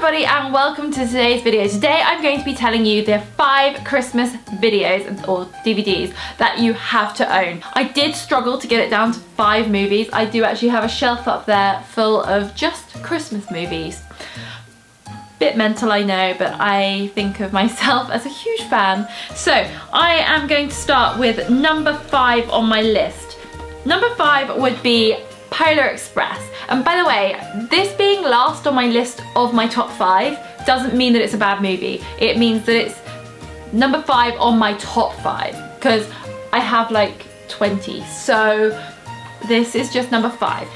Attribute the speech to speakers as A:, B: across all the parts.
A: everybody and welcome to today's video. Today I'm going to be telling you the 5 Christmas videos or DVDs that you have to own. I did struggle to get it down to 5 movies. I do actually have a shelf up there full of just Christmas movies. Bit mental, I know, but I think of myself as a huge fan. So I am going to start with number 5 on my list. Number 5 would be Polar Express. And by the way, this being last on my list of my top 5 doesn't mean that it's a bad movie. It means that it's number 5 on my top 5 because I have like 20. So this is just number 5.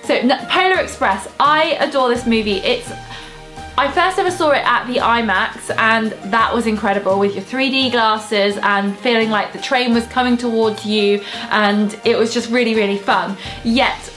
A: So Polar Express, I adore this movie. I first ever saw it at the IMAX and that was incredible with your 3D glasses and feeling like the train was coming towards you, and it was just really, really fun. Yet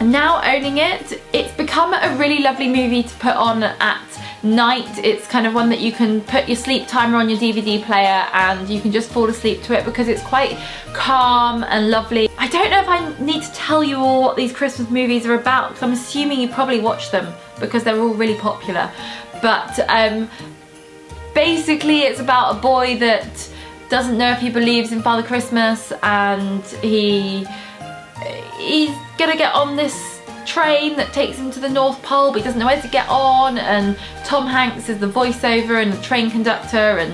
A: now owning it, it's become a really lovely movie to put on at night. It's kind of one that you can put your sleep timer on your DVD player and you can just fall asleep to it because it's quite calm and lovely. I don't know if I need to tell you all what these Christmas movies are about because I'm assuming you probably watch them because they're all really popular. But basically it's about a boy that doesn't know if he believes in Father Christmas, and he's gonna get on this train that takes him to the North Pole, but he doesn't know where to get on, and Tom Hanks is the voiceover and the train conductor, and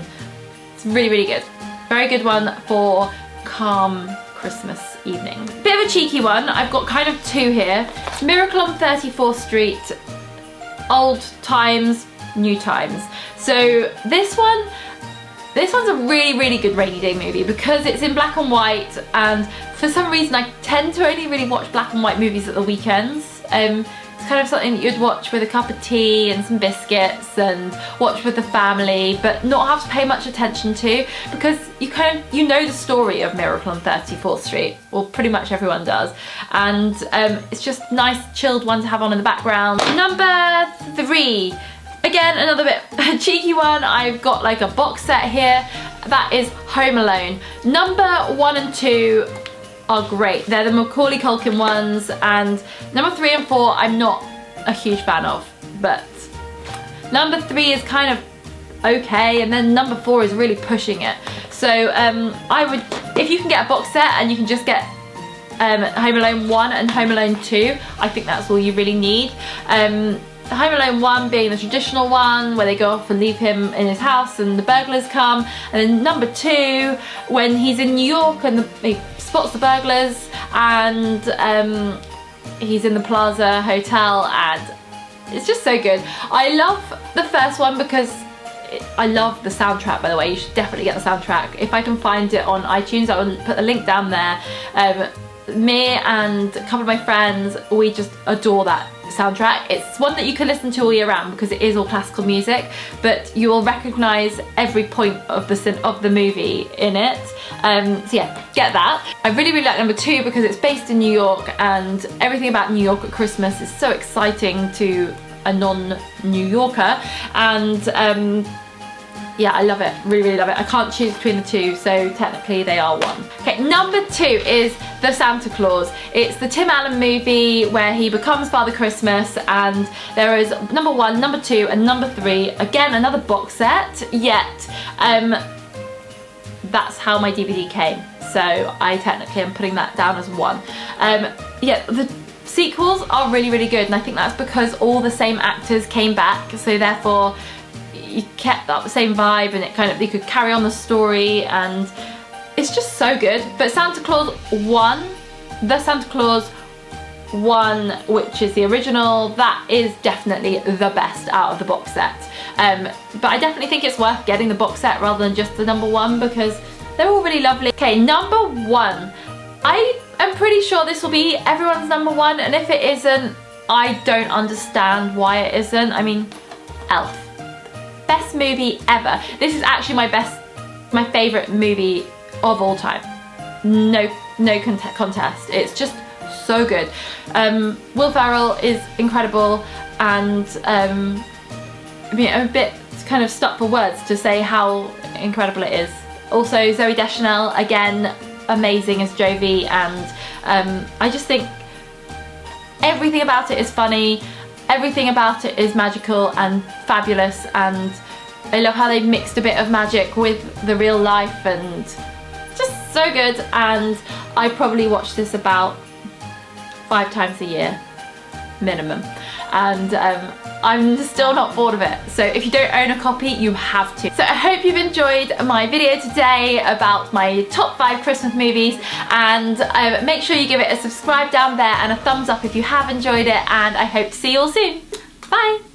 A: it's really, really good. Very good one for calm Christmas evening. Bit of a cheeky one, I've got kind of 2 here. Miracle on 34th Street, old times, new times. So this one's a really, really good rainy day movie because it's in black and white, and for some reason I tend to only really watch black and white movies at the weekends. It's kind of something that you'd watch with a cup of tea and some biscuits and watch with the family, but not have to pay much attention to because you know the story of Miracle on 34th Street. Well, pretty much everyone does, and it's just a nice chilled one to have on in the background. Number 3. Again, another bit cheeky one. I've got like a box set here. That is Home Alone. Number 1 and 2 are great. They're the Macaulay Culkin ones, and number 3 and 4 I'm not a huge fan of, but number 3 is kind of okay, and then number 4 is really pushing it. So I would, if you can get a box set and you can just get Home Alone 1 and Home Alone 2, I think that's all you really need. Home Alone 1 being the traditional one where they go off and leave him in his house and the burglars come, and then number 2 when he's in New York and he spots the burglars and he's in the Plaza Hotel, and it's just so good. I love the first one because I love the soundtrack, by the way. You should definitely get the soundtrack. If I can find it on iTunes, I will put the link down there. Me and a couple of my friends, we just adore that soundtrack. It's one that you can listen to all year round because it is all classical music, but you will recognise every point of the movie in it. So yeah, get that. I really, really like number 2 because it's based in New York, and everything about New York at Christmas is so exciting to a non-New Yorker, and yeah, I love it, really, really love it. I can't choose between the 2, so technically they are 1. Okay, number 2 is The Santa Claus. It's the Tim Allen movie where he becomes Father Christmas, and there is number 1, number 2, and number 3. Again, another box set, yet that's how my DVD came. So I technically am putting that down as 1. Yeah, the sequels are really, really good, and I think that's because all the same actors came back, so therefore you kept up the same vibe, and you could carry on the story, and it's just so good. But Santa Claus 1, the Santa Claus 1, which is the original, that is definitely the best out of the box set. But I definitely think it's worth getting the box set rather than just the number 1 because they're all really lovely. Okay, number 1. I am pretty sure this will be everyone's number 1, and if it isn't, I don't understand why it isn't. I mean, Elf. Best movie ever. This is actually my favourite movie of all time. No contest. It's just so good. Will Ferrell is incredible, and I mean, I'm a bit kind of stuck for words to say how incredible it is. Also, Zooey Deschanel, again, amazing as Jovi, and I just think everything about it is funny. everything about it is magical and fabulous, and I love how they've mixed a bit of magic with the real life, and just so good. And I probably watch this about 5 times a year minimum, and I'm still not bored of it. So if you don't own a copy, you have to. So I hope you've enjoyed my video today about my top 5 Christmas movies, and make sure you give it a subscribe down there and a thumbs up if you have enjoyed it, and I hope to see you all soon. Bye!